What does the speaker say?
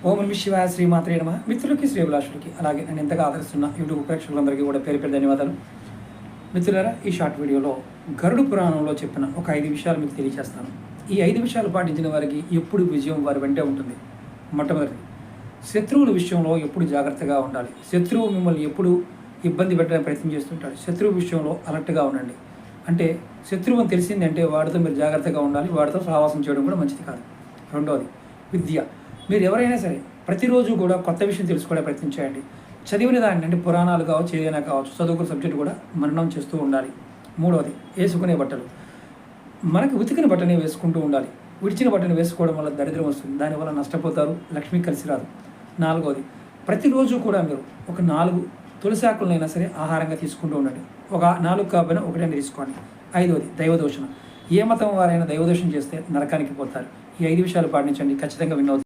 ఓం నమః శివాయ శ్రీమాత్రే నమః. మిత్రులకి శ్రేభిలాషులకి అలాగే నేను ఎంతగా ఆదరిస్తున్న యూట్యూబ్ ప్రేక్షకులందరికీ కూడా పేరు పేరు ధన్యవాదాలు. మిత్రులారా, ఈ షార్ట్ వీడియోలో గరుడ పురాణంలో చెప్పిన ఒక 5 విషయాలు మీకు తెలియజేస్తాను. ఈ 5 విషయాలు పాటించిన వారికి ఎప్పుడు విజయం వారి వెంటే ఉంటుంది. మొట్టమొదటి, శత్రువుల విషయంలో ఎప్పుడు జాగ్రత్తగా ఉండాలి. శత్రువు మిమ్మల్ని ఎప్పుడు ఇబ్బంది పెట్టడానికి ప్రయత్నం చేస్తుంటాడు. శత్రువు విషయంలో అలర్ట్గా ఉండండి. అంటే శత్రువు అని తెలిసిందంటే వాడితో మీరు జాగ్రత్తగా ఉండాలి. వాడితో సహవాసం చేయడం కూడా మంచిది కాదు. రెండవది, విద్య. మీరు ఎవరైనా సరే ప్రతిరోజు కూడా కొత్త విషయం తెలుసుకోవడానికి ప్రయత్నం చేయండి. చదివిన దాన్ని అంటే పురాణాలు కావచ్చు, ఏదైనా కావచ్చు, చదువుకున్న సబ్జెక్టు కూడా మననం చేస్తూ ఉండాలి. మూడవది, వేసుకునే బట్టలు. మనకి ఉతికిన బట్టనే వేసుకుంటూ ఉండాలి. విడిచిన బట్టను వేసుకోవడం వల్ల దరిద్రం వస్తుంది. దానివల్ల నష్టపోతారు, లక్ష్మి కలిసి రాదు. నాలుగవది, ప్రతిరోజు కూడా మీరు ఒక 4 తులసి ఆకులనైనా సరే ఆహారంగా తీసుకుంటూ ఉండండి. ఒక 4 కాకపోయినా ఒకటైనా తీసుకోండి. ఐదవది, దైవదోషణ. ఏ మతం వారైనా దైవదోషం చేస్తే నరకానికి పోతారు. ఈ 5 విషయాలు పాటించండి, ఖచ్చితంగా విన్ అవుతారు.